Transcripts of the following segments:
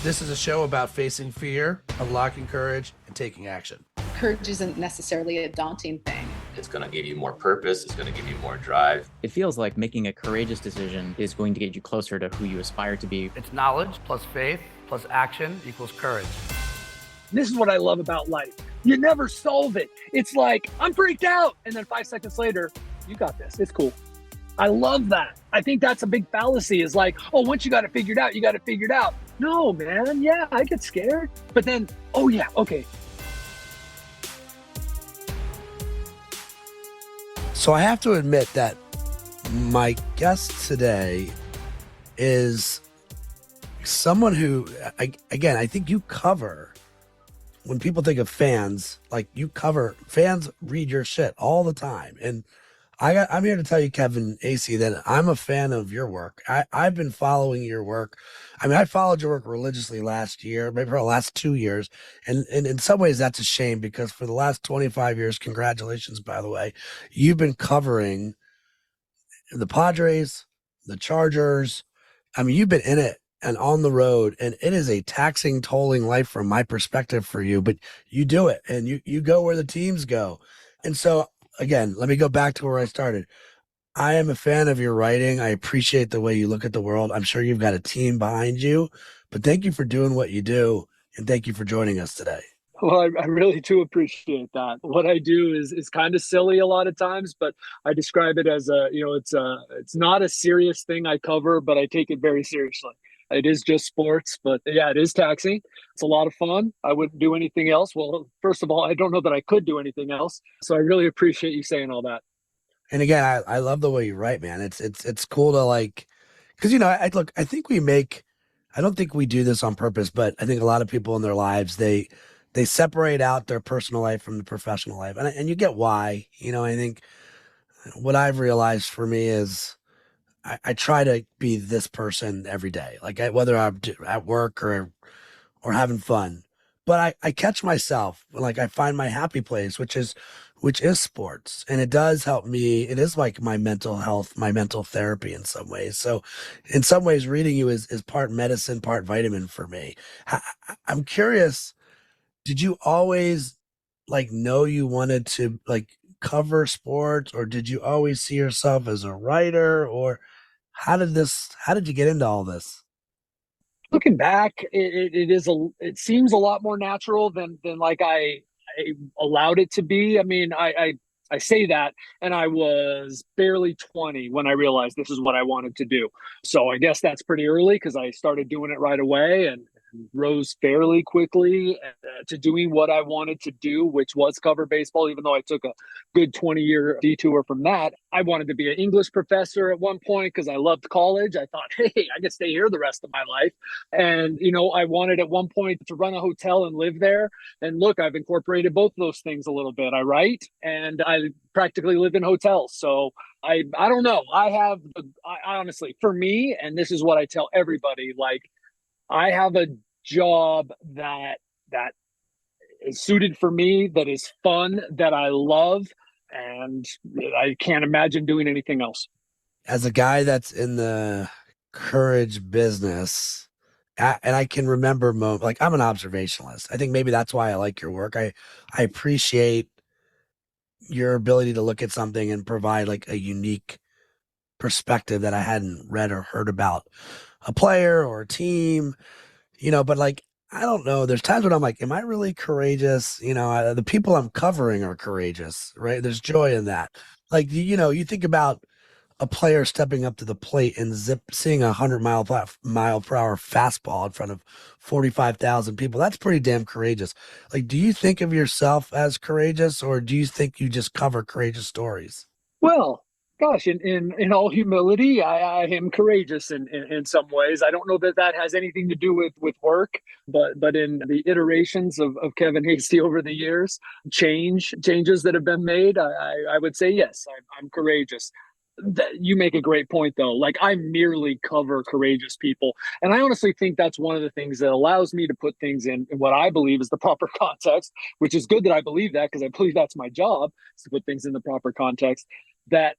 This is a show about facing fear, unlocking courage, and taking action. Courage isn't necessarily a daunting thing. It's going to give you more purpose. It's going to give you more drive. It feels like making a courageous decision is going to get you closer to who you aspire to be. It's knowledge plus faith plus action equals courage. This is what I love about life. You never solve it. It's like, I'm freaked out. And then 5 seconds later, you got this. It's cool. I love that. I think that's a big fallacy is like, oh, once you got it figured out, you got it figured out. No, man. Yeah, I get scared. But then, oh, yeah, okay. So I have to admit that my guest today is someone who, again, I think you cover, when people think of fans, like you cover, fans read your shit all the time. And I'm here to tell you, Kevin Acee, that I'm a fan of your work. I've been following your work. I mean, I followed your work religiously last year, maybe for the last 2 years. And in some ways, that's a shame because for the last 25 years, congratulations, by the way, you've been covering the Padres, the Chargers. I mean, you've been in it and on the road, and it is a taxing, tolling life from my perspective for you, but you do it and you go where the teams go. And so, again, let me go back to where I started. I am a fan of your writing. I appreciate the way you look at the world. I'm sure you've got a team behind you, but thank you for doing what you do. And thank you for joining us today. Well, I really do appreciate that. What I do is kind of silly a lot of times, but I describe it as it's not a serious thing I cover, but I take it very seriously. It is just sports, but yeah, it is taxing. It's a lot of fun. I wouldn't do anything else. Well, first of all, I don't know that I could do anything else. So I really appreciate you saying all that. And again, I love the way you write, man. It's cool to like, because, I think I don't think we do this on purpose, but I think a lot of people in their lives, they separate out their personal life from the professional life. And you get why. I think what I've realized for me is I try to be this person every day, like whether I'm at work or having fun, but I catch myself, like I find my happy place, which is sports. And it does help me. It is like my mental health, my mental therapy in some ways. So in some ways, reading you is part medicine, part vitamin for me. I'm curious, did you always know you wanted to cover sports, or did you always see yourself as a writer, or how did you get into all this? Looking back, it seems a lot more natural than I allowed it to be. I mean, I say that, and I was barely 20 when I realized this is what I wanted to do. So I guess that's pretty early because I started doing it right away and rose fairly quickly to doing what I wanted to do, which was cover baseball, even though I took a good 20-year detour from that. I wanted to be an English professor at one point because I loved college. I thought, hey, I can stay here the rest of my life. And, I wanted at one point to run a hotel and live there. And look, I've incorporated both of those things a little bit. I write and I practically live in hotels. So I don't know. I honestly, for me, and this is what I tell everybody, I have a job that is suited for me, that is fun, that I love, and I can't imagine doing anything else. As a guy that's in the courage business, and I can remember I'm an observationalist. I think maybe that's why I like your work. I appreciate your ability to look at something and provide a unique perspective that I hadn't read or heard about a player or a team, but I don't know. There's times when I'm like, am I really courageous? The people I'm covering are courageous, right? There's joy in that. You think about a player stepping up to the plate and seeing a 100 mile per hour fastball in front of 45,000 people. That's pretty damn courageous. Do you think of yourself as courageous, or do you think you just cover courageous stories? Well, gosh, in all humility, I am courageous in some ways. I don't know that has anything to do with work, but in the iterations of Kevin Acee over the years, changes that have been made, I would say, yes, I'm courageous. You make a great point, though. I merely cover courageous people. And I honestly think that's one of the things that allows me to put things in what I believe is the proper context, which is good that I believe that, because I believe that's my job, is to put things in the proper context. That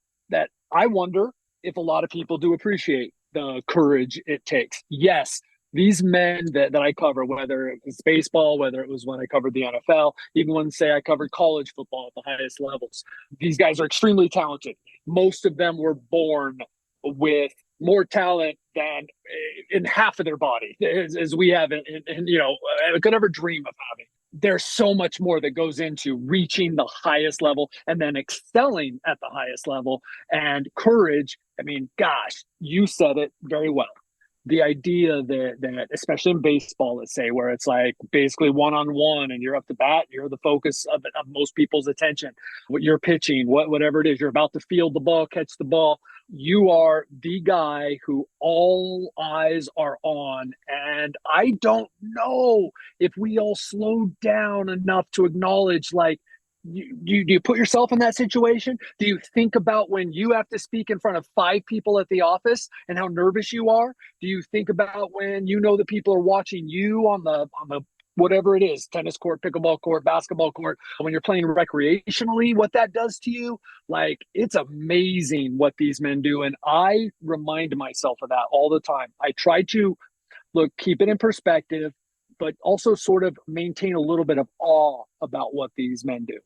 I wonder if a lot of people do appreciate the courage it takes. Yes, these men that I cover, whether it was baseball, whether it was when I covered the NFL, even when, say, I covered college football at the highest levels, these guys are extremely talented. Most of them were born with more talent than in half of their body as we have, and I could never dream of having. There's so much more that goes into reaching the highest level and then excelling at the highest level. And courage, I mean, gosh, you said it very well. The idea that especially in baseball, let's say, where it's like basically one-on-one and you're up to bat, you're the focus of most people's attention. What you're pitching, whatever it is, you're about to field the ball, catch the ball. You are the guy who all eyes are on. And I don't know if we all slow down enough to acknowledge, like, do you put yourself in that situation? Do you think about when you have to speak in front of 5 people at the office and how nervous you are? Do you think about when you know that people are watching you on the whatever it is, tennis court, pickleball court, basketball court, when you're playing recreationally, what that does to you? Like, it's amazing what these men do. And I remind myself of that all the time. I try to keep it in perspective, but also sort of maintain a little bit of awe about what these men do.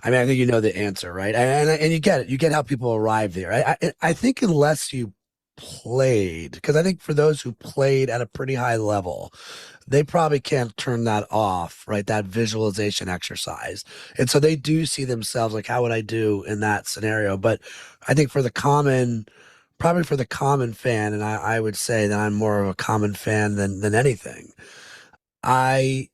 I mean, I think you know the answer, right? And you get it. You get how people arrive there. I think unless you played, because I think for those who played at a pretty high level, they probably can't turn that off, right? That visualization exercise. And so they do see themselves like, how would I do in that scenario? But I think probably for the common fan, and I would say that I'm more of a common fan than anything, I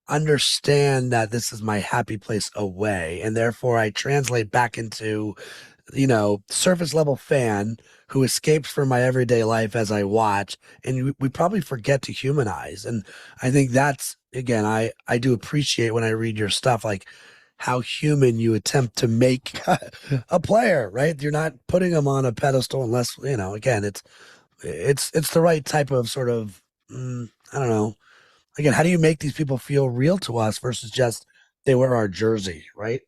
understand that this is my happy place away, and therefore I translate back into, surface level fan who escapes from my everyday life as I watch, and we probably forget to humanize. And I think that's, again, I do appreciate when I read your stuff, like how human you attempt to make a player, right? You're not putting them on a pedestal unless, again, it's the right type of sort of, I don't know. Again, how do you make these people feel real to us versus just they wear our jersey, right?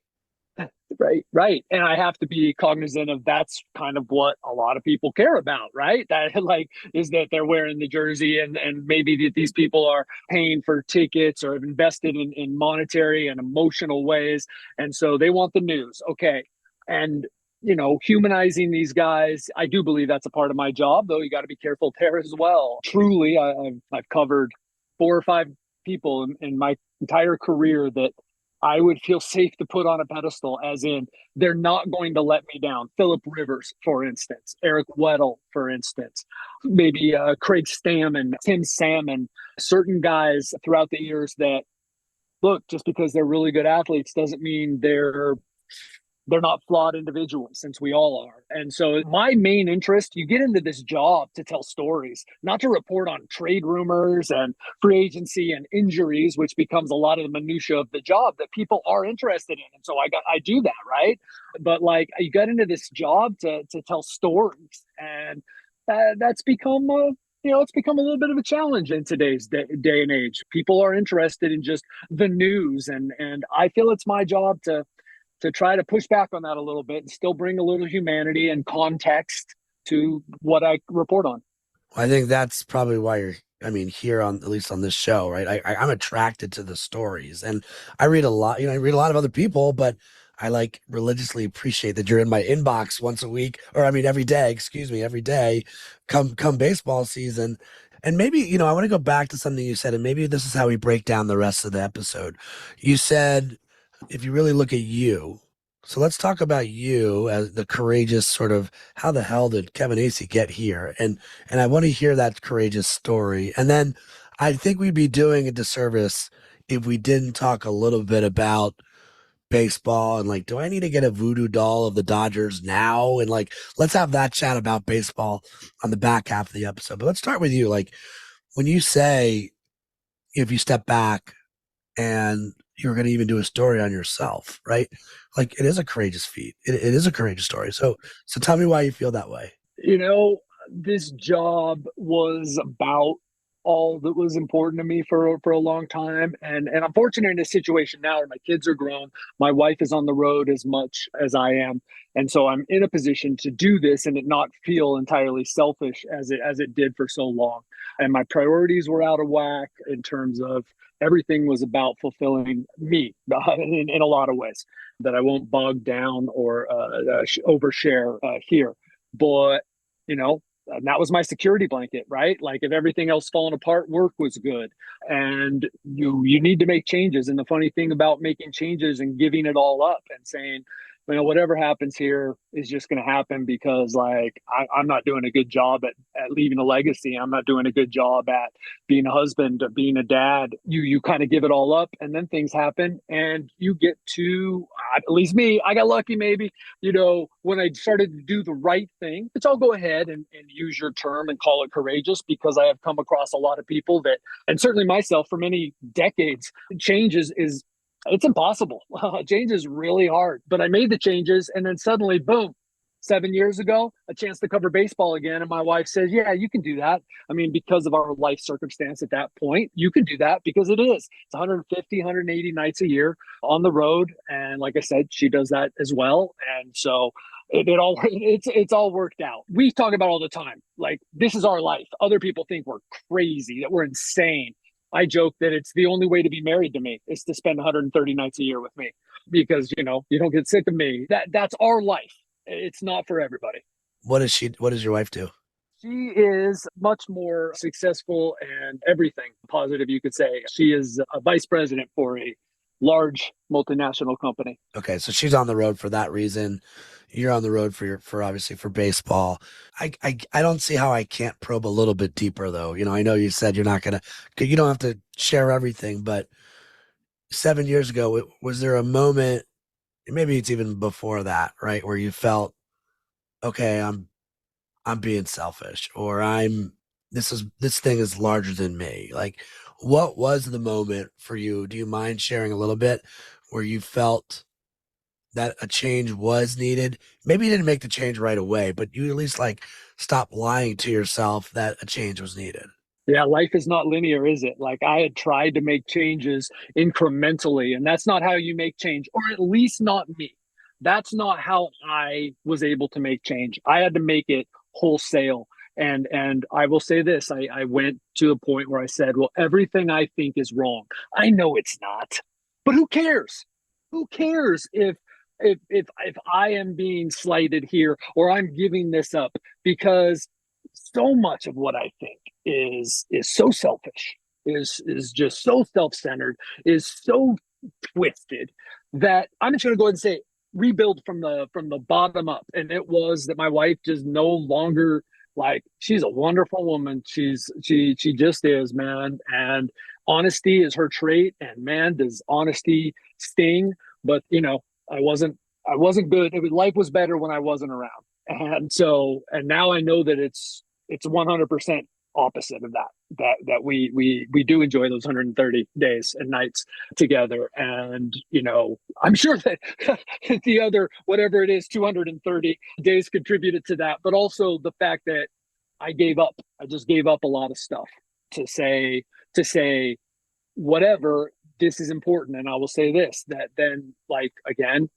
Right. And I have to be cognizant of that's kind of what a lot of people care about, right? That like is that they're wearing the jersey and maybe that these people are paying for tickets or have invested in monetary and emotional ways. And so they want the news. Okay. And humanizing these guys, I do believe that's a part of my job, though you got to be careful there as well. Truly, I've covered 4 or 5 people in my entire career that I would feel safe to put on a pedestal, as in they're not going to let me down. Philip Rivers, for instance, Eric Weddle, for instance, maybe Craig Stammen, Tim Salmon, certain guys throughout the years that, look, just because they're really good athletes doesn't mean they're not flawed individuals, since we all are. And so my main interest, you get into this job to tell stories, not to report on trade rumors and free agency and injuries, which becomes a lot of the minutia of the job that people are interested in. And so I do that, right? But like, you got into this job to tell stories, and that's become it's become a little bit of a challenge in today's day and age. People are interested in just the news, and I feel it's my job to try to push back on that a little bit and still bring a little humanity and context to what I report on. I think that's probably why here on, at least on this show, right? I'm attracted to the stories, and I read a lot, I read a lot of other people, but I like religiously appreciate that you're in my inbox once a week, or every day, come baseball season. And maybe, I want to go back to something you said, and maybe this is how we break down the rest of the episode. You said, if you really look at you, so let's talk about you as the courageous sort of, how the hell did Kevin Acee get here? And I want to hear that courageous story. And then I think we'd be doing a disservice if we didn't talk a little bit about baseball and like, do I need to get a voodoo doll of the Dodgers now? And like, let's have that chat about baseball on the back half of the episode. But let's start with you. Like, when you say, if you step back and you're going to even do a story on yourself, right? Like, it is a courageous feat. It is a courageous story. So tell me why you feel that way. This job was about all that was important to me for a long time. And I'm fortunate in a situation now where my kids are grown. My wife is on the road as much as I am. And so I'm in a position to do this and it not feel entirely selfish as it did for so long. And my priorities were out of whack in terms of everything was about fulfilling me in a lot of ways that I won't bog down or overshare here. But, you know, and that was my security blanket, right? Like if everything else falling apart, work was good. And you need to make changes. And the funny thing about making changes and giving it all up and saying, you know, whatever happens here is just going to happen because like I'm not doing a good job at leaving a legacy. I'm not doing a good job at being a husband, being a dad. You kind of give it all up and then things happen and you get to, at least me, I got lucky maybe, you know, when I started to do the right thing, which I'll go ahead and use your term and call it courageous because I have come across a lot of people that, and certainly myself for many decades, change is it's impossible. Change is really hard, but I made the changes and then suddenly, boom, 7 years ago, a chance to cover baseball again. And my wife says, yeah, you can do that. I mean, because of our life circumstance at that point, you can do that because it's 150, 180 nights a year on the road. And like I said, she does that as well. And so it's all worked out. We talk about all the time, like this is our life. Other people think we're crazy, that we're insane. I joke that it's the only way to be married to me is to spend 130 nights a year with me because, you know, you don't get sick of me. That's our life. It's not for everybody. What does your wife do? She is much more successful and everything positive, you could say. She is a vice president for a large multinational company. Okay, so she's on the road for that reason. You're on the road for obviously for baseball. I don't see how I can't probe a little bit deeper though. You know, I know you said you don't have to share everything, but 7 years ago, was there a moment, maybe it's even before that, right, where you felt, okay, I'm being selfish, or this thing is larger than me. Like, what was the moment for you? Do you mind sharing a little bit where you felt that a change was needed? Maybe you didn't make the change right away, but you at least like stop lying to yourself that a change was needed. Yeah, life is not linear, is it? Like I had tried to make changes incrementally, and that's not how you make change, or at least not me. That's not how I was able to make change. I had to make it wholesale. And I will say this, I went to a point where I said, well, everything I think is wrong. I know it's not, but who cares? Who cares if I am being slighted here or I'm giving this up? Because so much of what I think is so selfish, is just so self-centered, is so twisted that I'm just going to go ahead and say rebuild from the bottom up. And it was that my wife just no longer, like, she's a wonderful woman. She just is, man. And honesty is her trait, and man, does honesty sting. But you know, I wasn't good. Life was better when I wasn't around. And so, and now I know that it's 100% opposite of that we do enjoy those 130 days and nights together. And you know, I'm sure that the other, whatever it is, 230 days contributed to that, but also the fact that I just gave up a lot of stuff to say whatever, this is important. And I will say this, that then, like, again,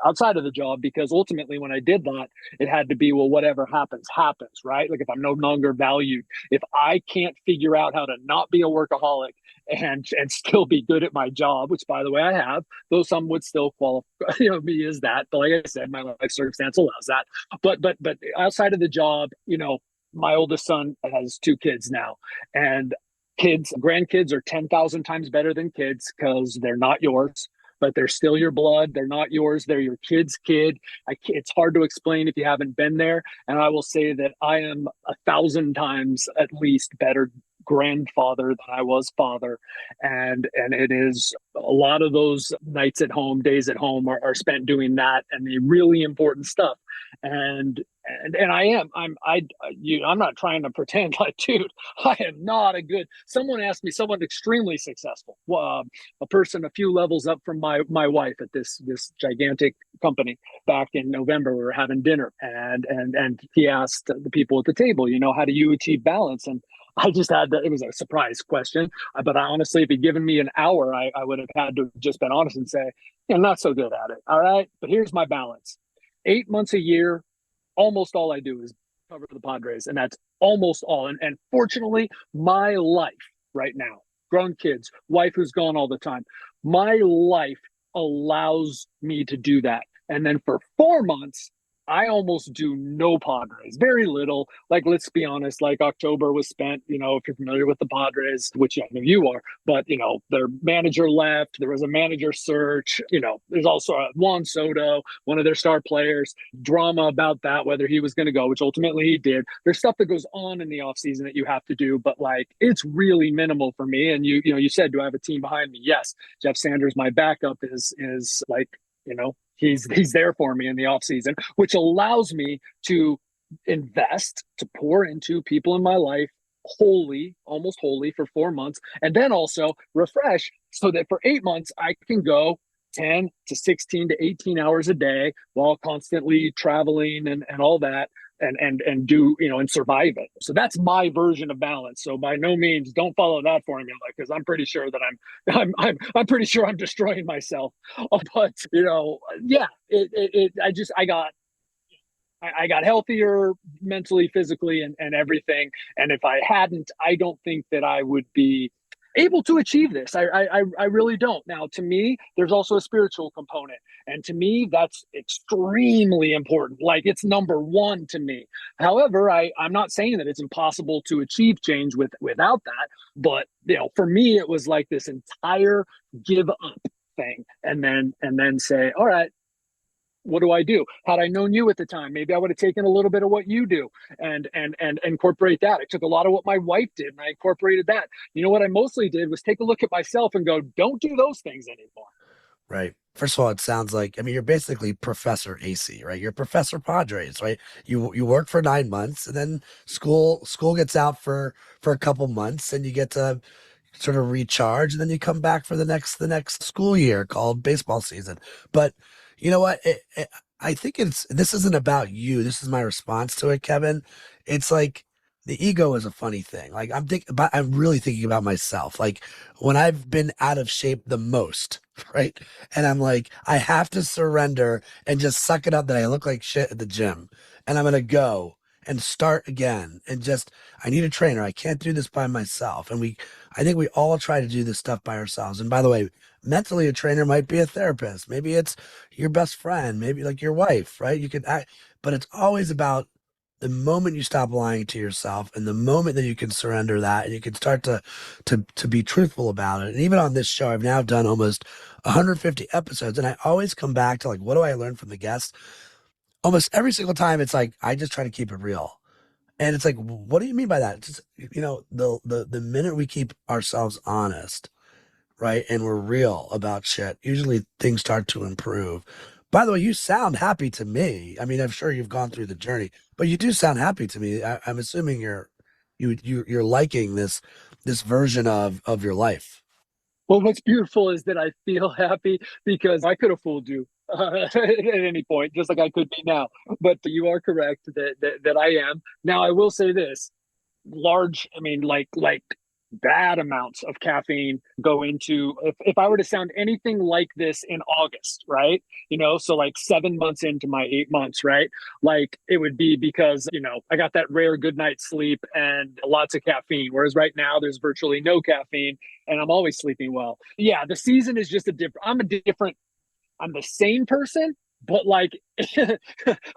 outside of the job, because ultimately when I did that, it had to be, well, whatever happens, right? Like if I'm no longer valued, if I can't figure out how to not be a workaholic and still be good at my job, which by the way I have, though some would still qualify, you know, me as that. But like I said, my life circumstance allows that. But outside of the job, you know, my oldest son has 2 kids now, and grandkids are 10,000 times better than kids because they're not yours, but they're still your blood. They're not yours. They're your kid's kid. It's hard to explain if you haven't been there. And I will say that I am 1,000 times at least better grandfather than I was father. And it is a lot of those nights at home, days at home are spent doing that and the really important stuff. And I'm not trying to pretend like, dude, I am not a good, someone asked me, someone extremely successful, a person a few levels up from my wife at this gigantic company back in November. We were having dinner and he asked the people at the table, you know, how do you achieve balance? And I just had it was a surprise question. But honestly, if you'd given me an hour, I would have had to just been honest and say, I'm not so good at it. All right. But here's my balance. 8 months a year, almost all I do is cover the Padres. And that's almost all. And fortunately, my life right now, grown kids, wife who's gone all the time, my life allows me to do that. And then for 4 months, I almost do no Padres, very little. Like, let's be honest, like October was spent, if you're familiar with the Padres, which I know you are, but, their manager left. There was a manager search. There's also Juan Soto, one of their star players, drama about that, whether he was going to go, which ultimately he did. There's stuff that goes on in the offseason that you have to do, but like, it's really minimal for me. And you said, do I have a team behind me? Yes. Jeff Sanders, my backup, is like, he's there for me in the offseason, which allows me to invest, to pour into people in my life almost wholly for 4 months, and then also refresh so that for 8 months I can go 10 to 16 to 18 hours a day while constantly traveling and all that, and do, and survive it. So that's my version of balance. So by no means don't follow that formula, because I'm pretty sure that I'm pretty sure I'm destroying myself. But yeah, I got healthier mentally, physically, and everything. And if I hadn't, I don't think that I would be able to achieve this. I really don't. Now, to me, there's also a spiritual component. And to me, that's extremely important. Like, it's number one to me. However, I'm not saying that it's impossible to achieve change without that. But, for me, it was like this entire give up thing. And then say, all right, what do I do? Had I known you at the time, maybe I would have taken a little bit of what you do and incorporate that. I took a lot of what my wife did and I incorporated that. What I mostly did was take a look at myself and go, don't do those things anymore. Right. First of all, it sounds like, you're basically Professor Acee, right? You're Professor Padres, right? You work for 9 months, and then school gets out for a couple months, and you get to sort of recharge, and then you come back for the next school year called baseball season. But you know what? I think this isn't about you. This is my response to it, Kevin. It's like, the ego is a funny thing. Like, I'm really thinking about myself. Like, when I've been out of shape the most, right? And I'm like, I have to surrender and just suck it up that I look like shit at the gym. And I'm going to go and start again. And I need a trainer. I can't do this by myself. And I think we all try to do this stuff by ourselves. And by the way, mentally, a trainer might be a therapist. Maybe it's your best friend, maybe like your wife, right? You could act, but it's always about the moment you stop lying to yourself, and the moment that you can surrender that, and you can start to be truthful about it. And even on this show, I've now done almost 150 episodes, and I always come back to, like, what do I learn from the guests? Almost every single time, it's like, I just try to keep it real. And it's like, what do you mean by that? It's just, the minute we keep ourselves honest, right, and we're real about shit, usually things start to improve. By the way, you sound happy to me. I mean, I'm sure you've gone through the journey, but you do sound happy to me. I'm assuming you're liking this version of your life. Well, what's beautiful is that I feel happy because I could have fooled you at any point, just like I could be now. But you are correct that I am. Now, I will say this: like bad amounts of caffeine go into, if I were to sound anything like this in August, right? So like 7 months into my 8 months, right? Like, it would be because, I got that rare good night's sleep and lots of caffeine. Whereas right now there's virtually no caffeine and I'm always sleeping well. Yeah, the season is just I'm the same person, but like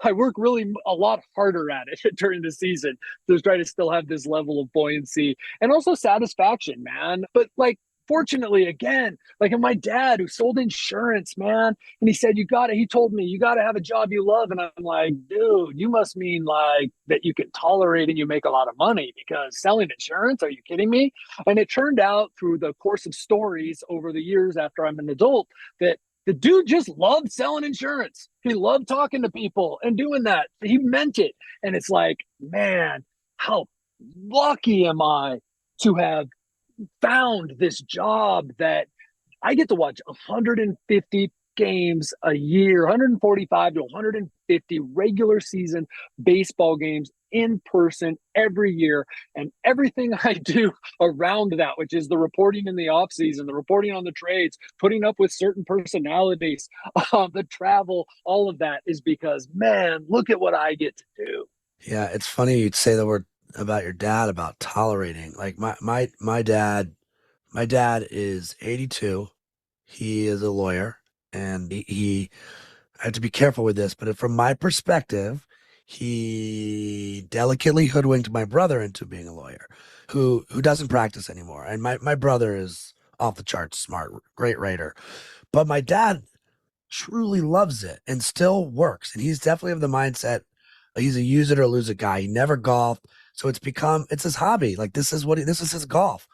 I work really a lot harder at it during the season to try to still have this level of buoyancy and also satisfaction, man. But like, fortunately, again, like my dad who sold insurance, man, and he said, he told me, you got to have a job you love. And I'm like, dude, you must mean like that you can tolerate and you make a lot of money, because selling insurance, are you kidding me? And it turned out through the course of stories over the years after I'm an adult that the dude just loved selling insurance. He loved talking to people and doing that. He meant it. And it's like, man, how lucky am I to have found this job that I get to watch 150 games a year, 145 to 150 regular season baseball games in person every year. And everything I do around that, which is the reporting in the off season, the reporting on the trades, putting up with certain personalities, the travel, all of that is because, man, look at what I get to do. Yeah, it's funny you'd say the word about your dad about tolerating. Like my dad is 82. He is a lawyer, and he I have to be careful with this, but from my perspective, he delicately hoodwinked my brother into being a lawyer who doesn't practice anymore. And my brother is off the charts smart, great writer. But my dad truly loves it and still works. And he's definitely of the mindset, he's a use it or lose it guy. He never golfed. So it's his hobby. Like this is his golf.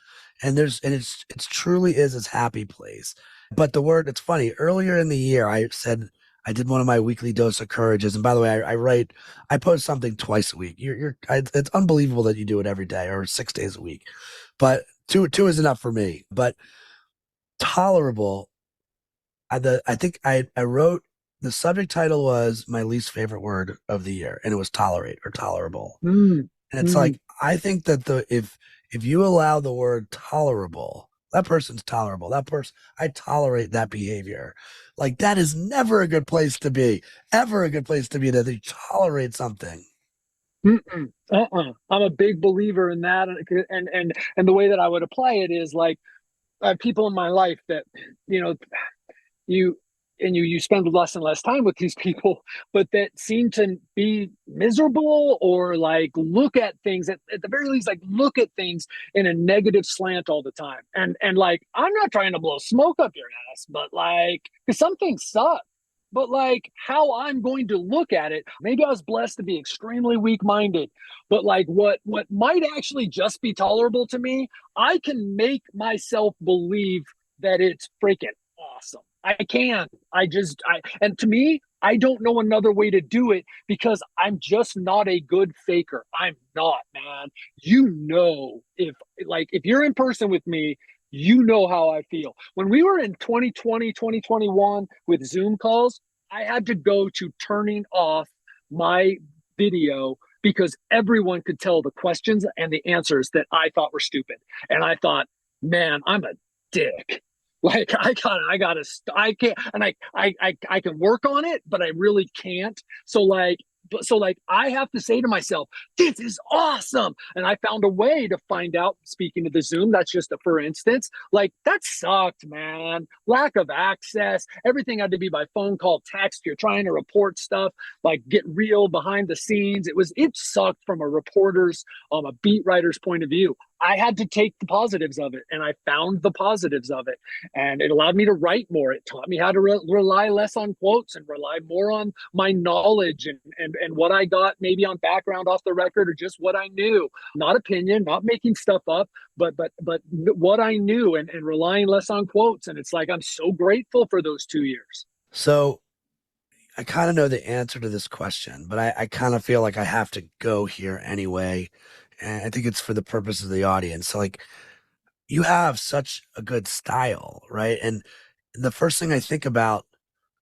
And it's truly is his happy place. But it's funny, earlier in the year, I said, I did one of my weekly dose of courages. And by the way, I post something twice a week. It's unbelievable that you do it every day or 6 days a week, but two is enough for me. But tolerable, I think I wrote, the subject title was my least favorite word of the year, and it was tolerate or tolerable. And it's like, I think that if you allow the word tolerable, that person's tolerable. That person, I tolerate that behavior. Like that is never a good place to be. Ever a good place to be, that you tolerate something. I'm a big believer in that, and the way that I would apply it is like, I have people in my life that, you know, you spend less and less time with these people, but that seem to be miserable or like look at things at the very least, like look at things in a negative slant all the time. And like, I'm not trying to blow smoke up your ass, but like, because some things suck. But like how I'm going to look at it, maybe I was blessed to be extremely weak-minded, but like what might actually just be tolerable to me, I can make myself believe that it's freaking awesome. I can. And to me, I don't know another way to do it because I'm just not a good faker. I'm not, man. If you're in person with me, you know how I feel. When we were in 2020, 2021 with Zoom calls, I had to go to turning off my video because everyone could tell the questions and the answers that I thought were stupid. And I thought, man, I'm a dick. Like I can't, and I can work on it, but I really can't. So I have to say to myself, this is awesome. And I found a way to find out, speaking of the Zoom, that's just for instance, like that sucked, man. Lack of access. Everything had to be by phone call, text. You're trying to report stuff, like get real behind the scenes. It sucked from a reporter's, a beat writer's point of view. I had to take the positives of it, and I found the positives of it, and it allowed me to write more. It taught me how to rely less on quotes and rely more on my knowledge and what I got maybe on background off the record or just what I knew, not opinion, not making stuff up, but what I knew and relying less on quotes. And it's like, I'm so grateful for those 2 years. So I kind of know the answer to this question, but I kind of feel like I have to go here anyway. And I think it's for the purpose of the audience. So like, you have such a good style, right? And the first thing I think about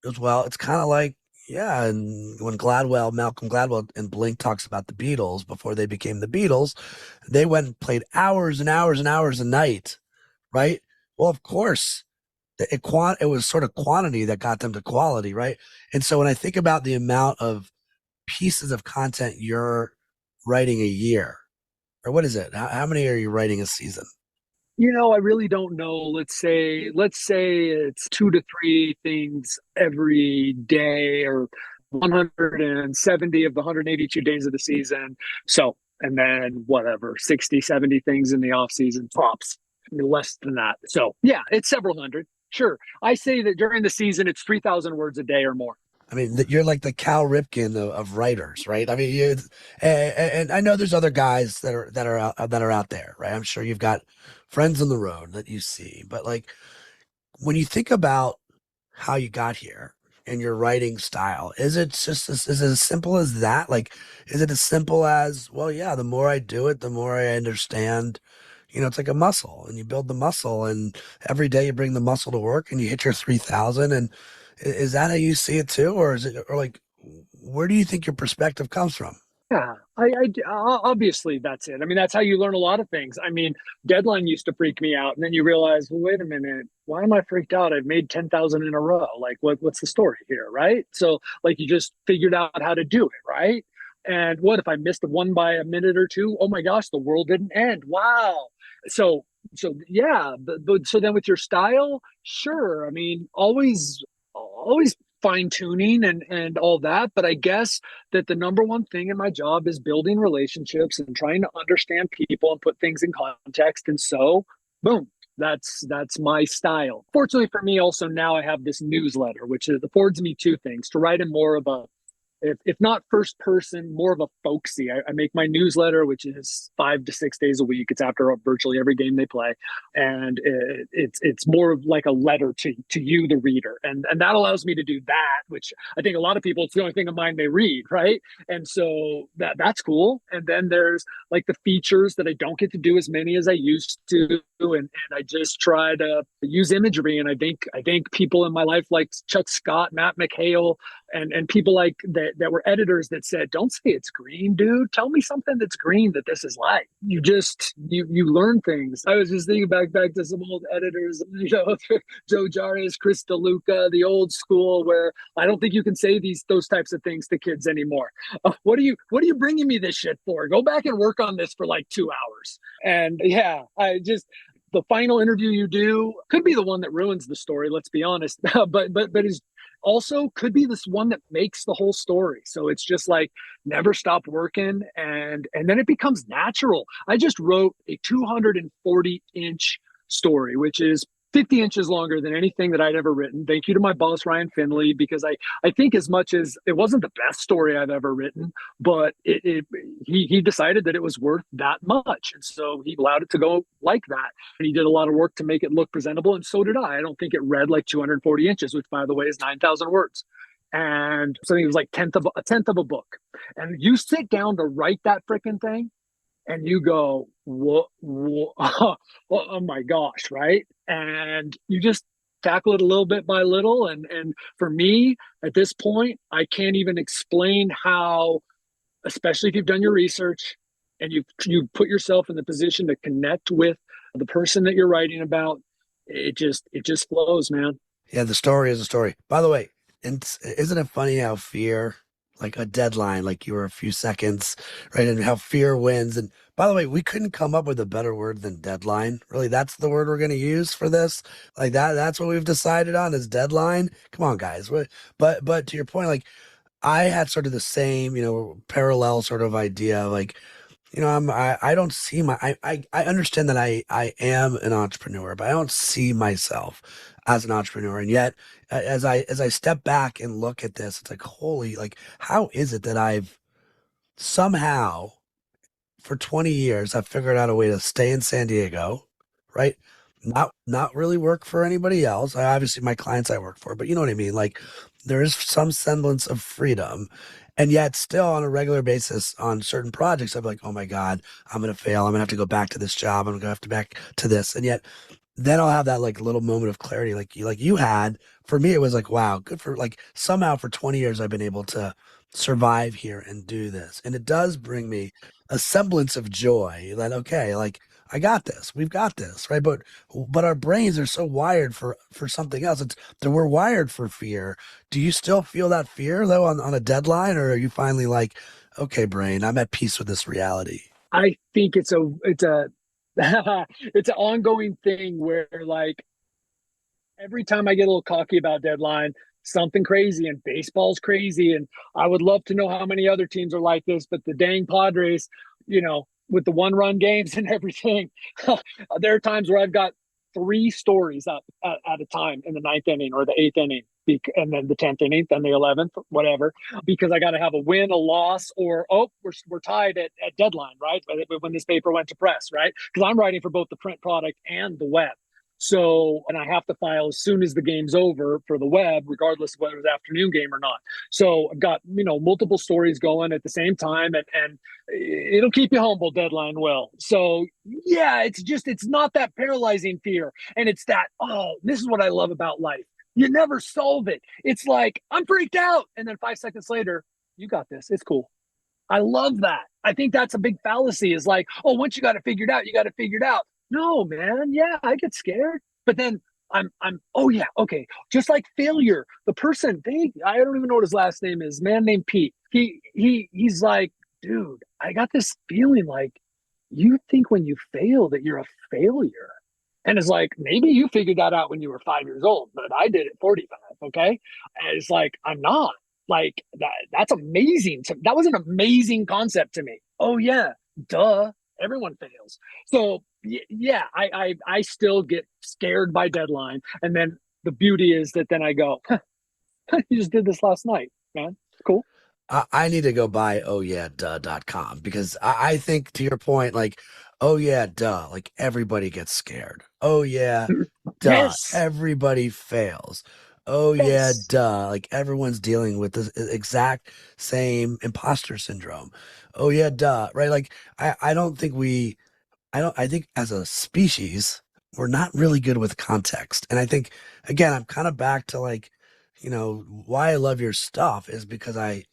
is, well, it's kind of like, yeah, and when Malcolm Gladwell in Blink talks about the Beatles before they became the Beatles, they went and played hours and hours and hours a night, right? Well, of course, it was sort of quantity that got them to quality, right? And so when I think about the amount of pieces of content you're writing a year, or what is it? How many are you writing a season? I really don't know. Let's say it's 2 to 3 things every day, or 170 of the 182 days of the season. So, and then whatever, 60, 70 things in the off season, tops, less than that. So yeah, it's several hundred. Sure. I say that during the season, it's 3,000 words a day or more. I mean, you're like the Cal Ripken of writers, right? I mean, and I know there's other guys that are out there, right? I'm sure you've got friends on the road that you see, but like when you think about how you got here and your writing style, is it as simple as that? Like, is it as simple as, well, yeah, the more I do it, the more I understand. It's like a muscle, and you build the muscle, and every day you bring the muscle to work, and you hit your 3,000. And is that how you see it too, or is it, or like, where do you think your perspective comes from? Yeah, obviously that's it. I mean, that's how you learn a lot of things. I mean, deadline used to freak me out, and then you realize, well, wait a minute, why am I freaked out? I've made 10,000 in a row. Like, what's the story here, right? So, like, you just figured out how to do it, right? And what if I missed the one by a minute or two? Oh my gosh, the world didn't end. Wow. So, yeah, but so then with your style, sure. I mean, always fine tuning and all that, but I guess that the number one thing in my job is building relationships and trying to understand people and put things in context. And so, boom, that's my style. Fortunately for me, also now I have this newsletter, which affords me two things: to write in more of a, if not first person, more of a folksy. I make my newsletter, which is 5 to 6 days a week. It's after virtually every game they play, and it's more of like a letter to you, the reader, and that allows me to do that, which I think a lot of people, it's the only thing of mine they read, right? And so that's cool. And then there's like the features that I don't get to do as many as I used to, and I just try to use imagery. And I think people in my life like Chuck Scott, Matt McHale, and people like that were editors that said, don't say it's green, dude, tell me something that's green that this is like. You learn things. I was just thinking back to some old editors, Joe Jarres, Chris DeLuca, the old school, where I don't think you can say those types of things to kids anymore. What are you bringing me this shit for? Go back and work on this for like 2 hours. And yeah, the final interview you do could be the one that ruins the story, let's be honest. but is also could be this one that makes the whole story. So it's just like never stop working, and then it becomes natural. I just wrote a 240-inch story, which is 50 inches longer than anything that I'd ever written. Thank you to my boss, Ryan Finley, because I think, as much as it wasn't the best story I've ever written, but he decided that it was worth that much. And so he allowed it to go like that. And he did a lot of work to make it look presentable. And so did I. I don't think it read like 240 inches, which, by the way, is 9,000 words. And so it was like a tenth of a book. And you sit down to write that freaking thing, and you go, what, oh my gosh, right? And you just tackle it a little bit by little. And for me, at this point, I can't even explain how, especially if you've done your research and you put yourself in the position to connect with the person that you're writing about, it just flows, man. Yeah, the story is a story. By the way, isn't it funny how fear, like a deadline, like you were a few seconds, right? And how fear wins. And by the way, we couldn't come up with a better word than deadline. Really, that's the word we're going to use for this. Like that's what we've decided on, is deadline. Come on, guys. But to your point, like I had sort of the same, parallel sort of idea. Like, I don't see I understand that I am an entrepreneur, but I don't see myself as an entrepreneur. And yet, as I step back and look at this, it's like, holy, like, how is it that I've somehow, for 20 years, I've figured out a way to stay in San Diego, right? Not really work for anybody else. Obviously, my clients I work for, but you know what I mean? Like, there is some semblance of freedom. And yet still on a regular basis on certain projects, I'm like, oh my God, I'm going to fail. I'm going to have to go back to this job. I'm going to have to back to this. And yet then I'll have that like little moment of clarity like you had. For me, it was like, wow, good for, like, somehow for 20 years I've been able to survive here and do this. And it does bring me a semblance of joy that, okay, like, I got this, we've got this, right? But our brains are so wired for something else. It's that we're wired for fear. Do you still feel that fear though on a deadline, or are you finally like, okay, brain, I'm at peace with this reality? I think it's a it's an ongoing thing where, like, every time I get a little cocky about deadline, something crazy, and baseball's crazy. And I would love to know how many other teams are like this, but the dang Padres, with the 1-run games and everything, there are times where I've got 3 stories up at a time in the 9th inning or the 8th inning, and then the 10th inning, then the 11th, whatever, because I got to have a win, a loss, or, oh, we're tied at deadline, right? When this paper went to press, right? Because I'm writing for both the print product and the web. So, and I have to file as soon as the game's over for the web, regardless of whether it's afternoon game or not. So I've got, multiple stories going at the same time, and it'll keep you humble, deadline will. So yeah, it's not that paralyzing fear. And it's that, oh, this is what I love about life. You never solve it. It's like, I'm freaked out. And then 5 seconds later, you got this. It's cool. I love that. I think that's a big fallacy, is like, oh, once you got it figured out, you got it figured out. No, man. Yeah, I get scared. But then oh yeah, okay. Just like failure, the person, I don't even know what his last name is, man named Pete. He's like, dude, I got this feeling like you think when you fail that you're a failure. And it's like, maybe you figured that out when you were 5 years old, but I did at 45. Okay. And it's like, I'm not. Like that's amazing. That was an amazing concept to me. Oh yeah, duh. Everyone fails. So yeah, I still get scared by deadline. And then the beauty is that then I go, huh, you just did this last night, man. Cool. I need to go buy ohyeahduh.com because I think, to your point, like, oh yeah, duh, like everybody gets scared. Oh yeah, duh, Yes. everybody fails. Oh yeah, Yes. duh, like everyone's dealing with the exact same imposter syndrome. Oh yeah, duh, right? Like I don't think I think as a species, we're not really good with context. And I think, again, I'm kind of back to like, why I love your stuff is because I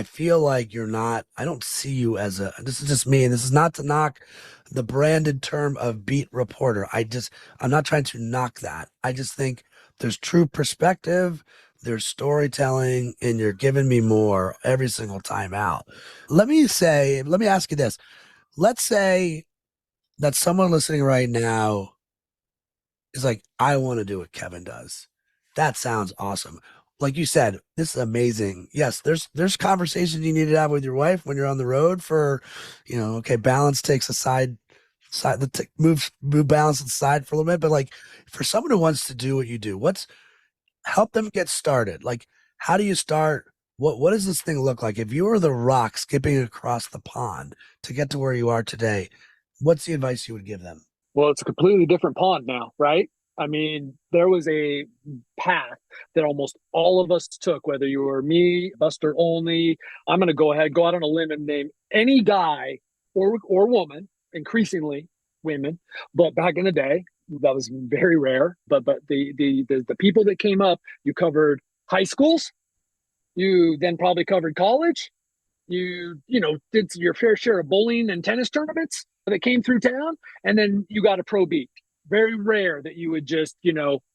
feel like I don't see you as this is just me, and this is not to knock the branded term of beat reporter. I'm not trying to knock that. I just think there's true perspective, there's storytelling, and you're giving me more every single time out. Let me ask you this. Let's say that someone listening right now is like, I want to do what Kevin does. That sounds awesome. Like you said, this is amazing. Yes, there's conversations you need to have with your wife when you're on the road for, okay, balance takes move balance aside for a little bit. But like for someone who wants to do what you do, help them get started. Like, how do you start? What does this thing look like? If you were the rock skipping across the pond to get to where you are today, what's the advice you would give them? Well, it's a completely different pond now, right? I mean, there was a path that almost all of us took, whether you were me, Buster Olney. I'm going to go out on a limb and name any guy or woman, increasingly women, but back in the day, that was very rare. But the people that came up, you covered high schools, you then probably covered college, you did your fair share of bowling and tennis tournaments that came through town, and then you got a pro beat. Very rare that you would just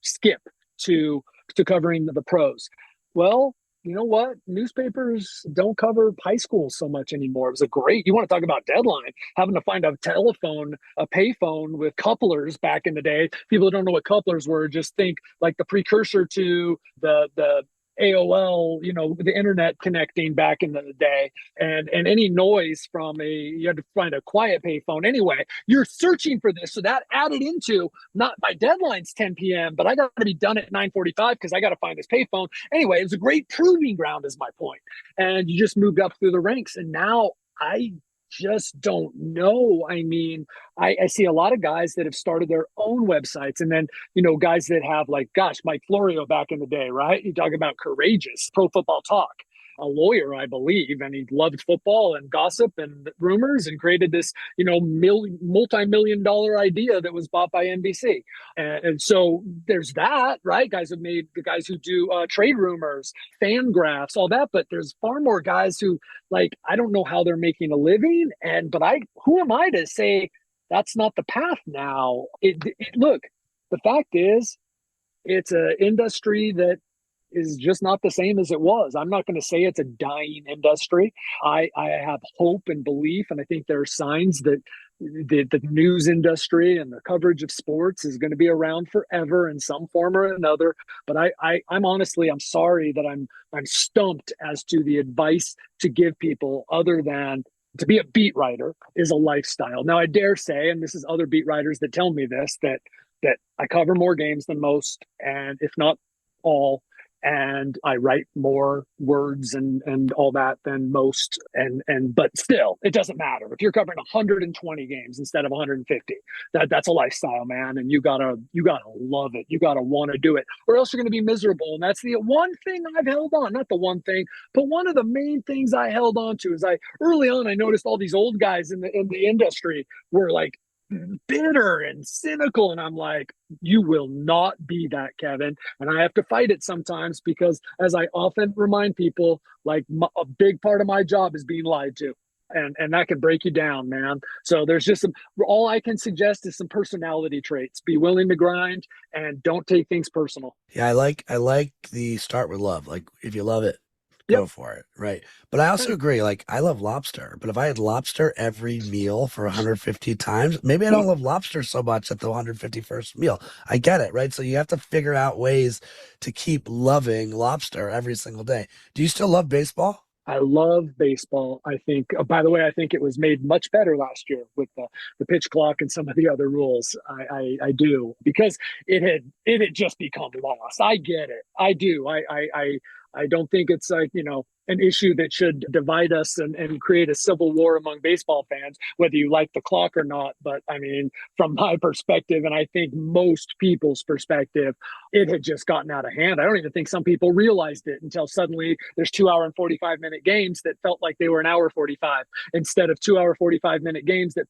skip to covering the pros. Well, you know what? Newspapers don't cover high school so much anymore. It was you want to talk about deadline, having to find a payphone with couplers back in the day. People who don't know what couplers were just think like the precursor to the AOL, the internet connecting back in the day, and any noise from you had to find a quiet payphone. Anyway, you're searching for this. So that added into, not my deadline's 10 p.m., but I got to be done at 9:45 because I got to find this payphone. Anyway, it was a great proving ground is my point. And you just moved up through the ranks. And now I just don't know. I mean, I see a lot of guys that have started their own websites, and then guys that have, like, gosh, Mike Florio back in the day, right? You talk about courageous Pro Football Talk, a lawyer, I believe, and he loved football and gossip and rumors, and created this multi-million dollar idea that was bought by NBC. And so there's that, right? Guys who do trade rumors, fan graphs, all that. But there's far more guys who, like, I don't know how they're making a living, but who am I to say that's not the path now? Look, the fact is, it's an industry that is just not the same as it was. I'm not going to say it's a dying industry. I have hope and belief, and I think there are signs that the news industry and the coverage of sports is going to be around forever in some form or another. But I'm sorry that I'm stumped as to the advice to give people, other than to be a beat writer is a lifestyle. Now, I dare say, and this is other beat writers that tell me this, that I cover more games than most, and if not all, and I write more words and all that than most, but still, it doesn't matter if you're covering 120 games instead of 150. That's a lifestyle, man, and you gotta love it. You gotta want to do it, or else you're gonna be miserable. And that's the one thing I've held on, not the one thing, but one of the main things I held on to is early on I noticed all these old guys in the industry were like bitter and cynical. And I'm like, you will not be that, Kevin. And I have to fight it sometimes because, as I often remind people, like a big part of my job is being lied to. And that can break you down, man. So there's just all I can suggest is some personality traits. Be willing to grind and don't take things personal. Yeah, I like the start with love. Like if you love it, Yep. go for it, right? But I also agree, like I love lobster, but if I had lobster every meal for 150 times, maybe I don't love lobster so much at the 151st meal. I get it, right? So you have to figure out ways to keep loving lobster every single day. Do you still love baseball? I love baseball. I think, by the way, I think it was made much better last year with the pitch clock and some of the other rules. I do, because it had just become lost. I get it. I do. I don't think it's like, an issue that should divide us and create a civil war among baseball fans, whether you like the clock or not. But I mean, from my perspective, and I think most people's perspective, it had just gotten out of hand. I don't even think some people realized it until suddenly there's 2 hour and 45-minute games that felt like they were an hour 45 instead of 2 hour 45-minute games that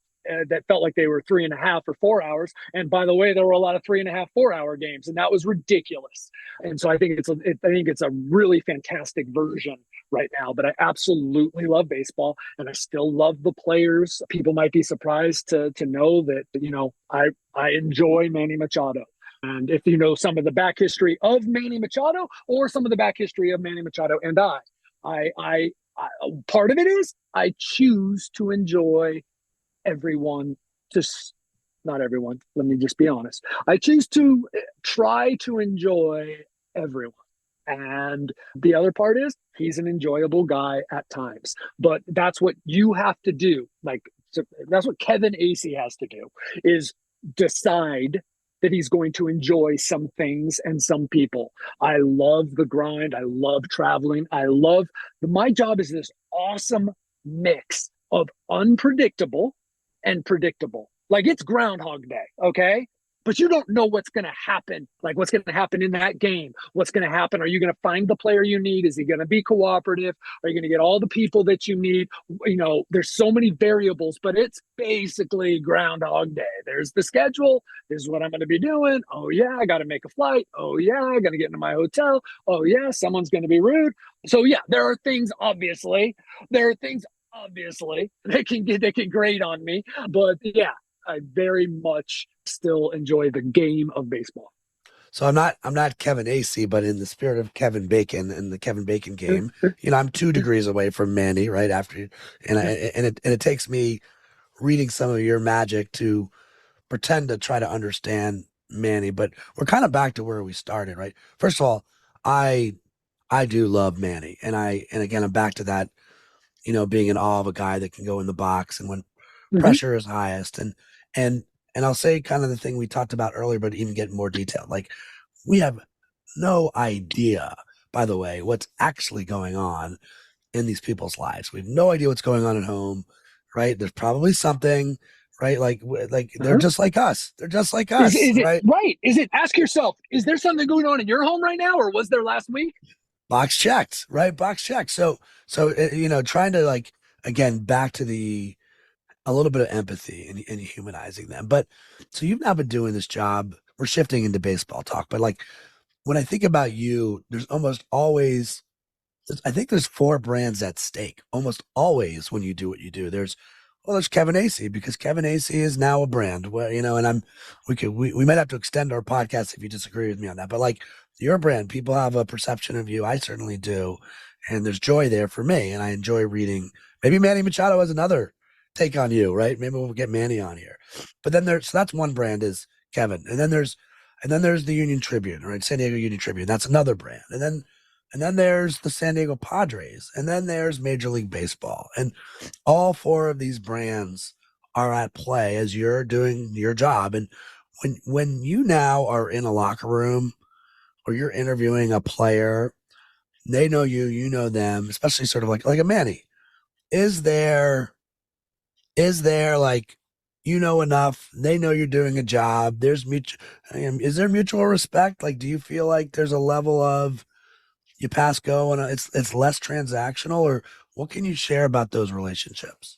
felt like they were 3.5 or 4 hours. And by the way, there were a lot of 3.5, 4 hour games, and that was ridiculous. And so I think it's a really fantastic version right now. But I absolutely love baseball, and I still love the players. People might be surprised to know that I enjoy Manny Machado. And if you know some of the back history of Manny Machado or some of the back history of Manny Machado and I part of it is I choose to enjoy everyone to not everyone. Let me just be honest. I choose to try to enjoy everyone. And the other part is he's an enjoyable guy at times, but that's what you have to do. That's what Kevin Acee has to do, is decide that he's going to enjoy some things and some people. I love the grind. I love traveling. My job is this awesome mix of unpredictable and predictable. Like it's Groundhog Day, okay? But you don't know what's going to happen. Like what's going to happen in that game? What's going to happen? Are you going to find the player you need? Is he going to be cooperative? Are you going to get all the people that you need? There's so many variables, but it's basically Groundhog Day. There's the schedule. This is what I'm going to be doing. Oh yeah, I got to make a flight. Oh yeah, I got to get into my hotel. Oh yeah, someone's going to be rude. So yeah, there are things obviously that can grate on me, but yeah, I very much still enjoy the game of baseball. So I'm not Kevin Acee, but in the spirit of Kevin Bacon and the Kevin Bacon game, I'm 2 degrees away from Manny right after, and it takes me reading some of your magic to pretend to try to understand Manny, but we're kind of back to where we started, right? First of all, I do love Manny, and again I'm back to that, being in awe of a guy that can go in the box and when pressure is highest, and I'll say kind of the thing we talked about earlier, but even get more detailed. Like we have no idea, by the way, what's actually going on in these people's lives. We have no idea what's going on at home, right? There's probably something, right? Like they're just like us. They're just like us, is right? It right? Is it? Ask yourself: is there something going on in your home right now, or was there last week? Box checked, right? Box checked. So trying to again back to a little bit of empathy and humanizing them. But so you've now been doing this job. We're shifting into baseball talk, but when I think about you, there's almost always, I think there's 4 brands at stake almost always when you do what you do. There's Kevin Acee, because Kevin Acee is now a brand. Well, and we might have to extend our podcast if you disagree with me on that. But you're a brand. People have a perception of you. I certainly do, and there's joy there for me. And I enjoy reading. Maybe Manny Machado has another take on you, right? Maybe we'll get Manny on here. But then so that's one brand is Kevin, and then there's the Union-Tribune, right? San Diego Union-Tribune. That's another brand, and then there's the San Diego Padres, and then there's Major League Baseball, and all 4 of these brands are at play as you're doing your job. And when you now are in a locker room or you're interviewing a player, they know you, you know them, especially sort of like a Manny. Is there enough? They know you're doing a job. Is there mutual respect? Do you feel like there's a level of you pass go and it's less transactional, or what can you share about those relationships?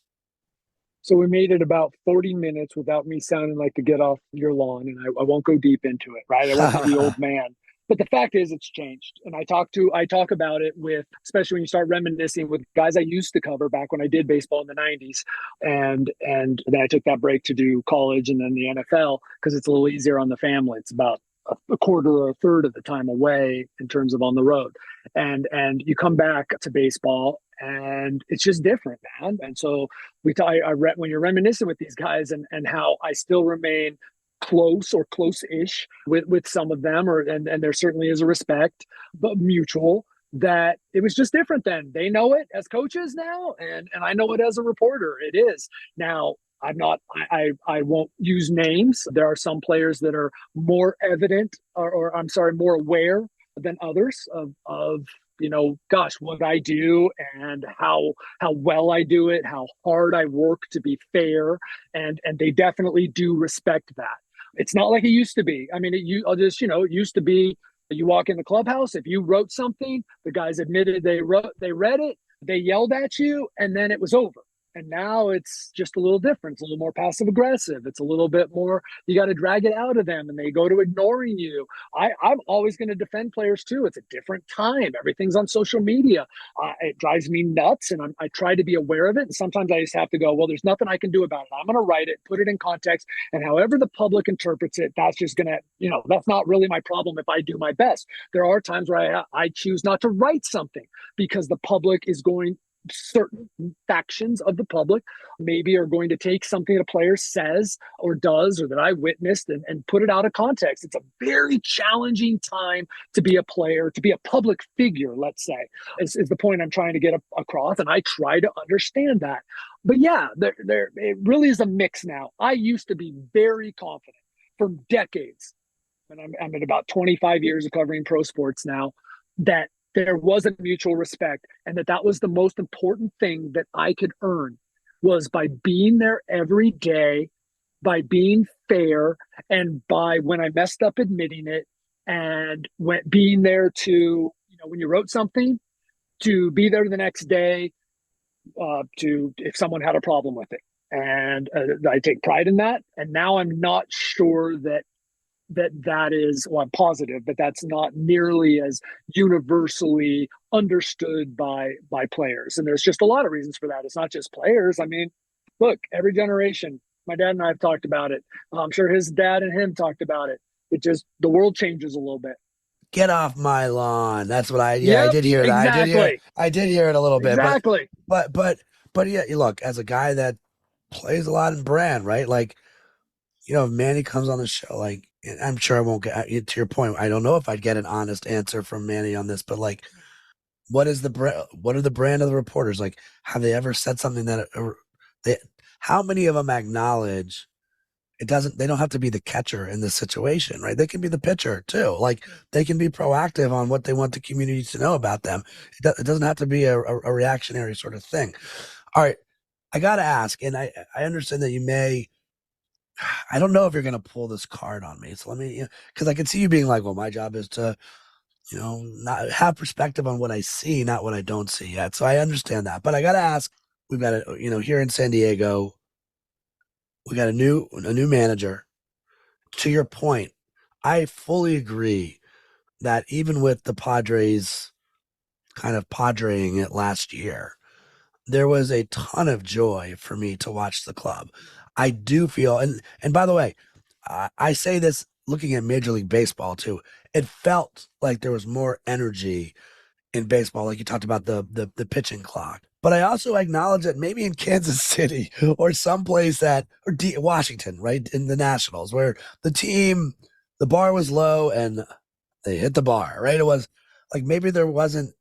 So we made it about 40 minutes without me sounding like the get off your lawn, and I won't go deep into it, right? I won't be the old man. But the fact is, it's changed, and I talk about it with, especially when you start reminiscing with guys I used to cover back when I did baseball in the '90s, and then I took that break to do college and then the NFL because it's a little easier on the family. It's about a quarter or a third of the time away in terms of on the road, and you come back to baseball and it's just different, man. And so when you're reminiscing with these guys and how I still remain close or close-ish with some of them, and there certainly is a respect, but mutual, that it was just different then. They know it as coaches now, and I know it as a reporter. It is now. I won't use names. There are some players that are more evident, or I'm sorry, more aware than others of gosh, what I do and how well I do it, how hard I work to be fair, and they definitely do respect that. It's not like it used to be. I mean, it used to be you walk in the clubhouse, if you wrote something, the guys admitted they read it, they yelled at you, and then it was over. And now it's just a little different. It's a little more passive aggressive. It's a little bit more, you got to drag it out of them and they go to ignoring you. I'm always going to defend players too. It's a different time. Everything's on social media. It drives me nuts, and I try to be aware of it. And sometimes I just have to go, well, there's nothing I can do about it. I'm going to write it, put it in context. And however the public interprets it, that's just going to, that's not really my problem if I do my best. There are times where I choose not to write something because the public is certain factions of the public maybe are going to take something that a player says or does or that I witnessed and put it out of context. It's a very challenging time to be a player, to be a public figure, let's say, is the point I'm trying to get across. And I try to understand that. But yeah, it really is a mix now. I used to be very confident for decades, and I'm at about 25 years of covering pro sports now, that there was a mutual respect, and that was the most important thing that I could earn, was by being there every day, by being fair, and by, when I messed up, admitting it, and being there to, when you wrote something, to be there the next day, to, if someone had a problem with it. And I take pride in that. And now I'm not sure that is, well, I'm positive, but that's not nearly as universally understood by players. And there's just a lot of reasons for that. It's not just players. I mean, look, every generation, my dad and I have talked about it. I'm sure his dad and him talked about it. It just, the world changes a little bit. Get off my lawn. That's what I did hear that. Exactly. I did hear it a little bit. Exactly. But yeah, look, as a guy that plays a lot in brand, right? Like, if Manny comes on the show, like, I'm sure I won't get, to your point, I don't know if I'd get an honest answer from Manny on this, but like, what are the brand of the reporters? Like, have they ever said something that how many of them acknowledge they don't have to be the catcher in this situation, right? They can be the pitcher too. Like, they can be proactive on what they want the community to know about them. It doesn't have to be a reactionary sort of thing. All right. I got to ask, and I understand that I don't know if you're going to pull this card on me. So let me, because I can see you being like, well, my job is to, not have perspective on what I see, not what I don't see yet. So I understand that. But I got to ask, we've got here in San Diego, we got a new manager. To your point, I fully agree that even with the Padres kind of padreing it last year, there was a ton of joy for me to watch the club. I do feel, and by the way, I say this looking at Major League Baseball too. It felt like there was more energy in baseball, like you talked about the pitching clock. But I also acknowledge that maybe in Kansas City or someplace Washington, right, in the Nationals, where the bar was low and they hit the bar, right? It was like maybe there wasn't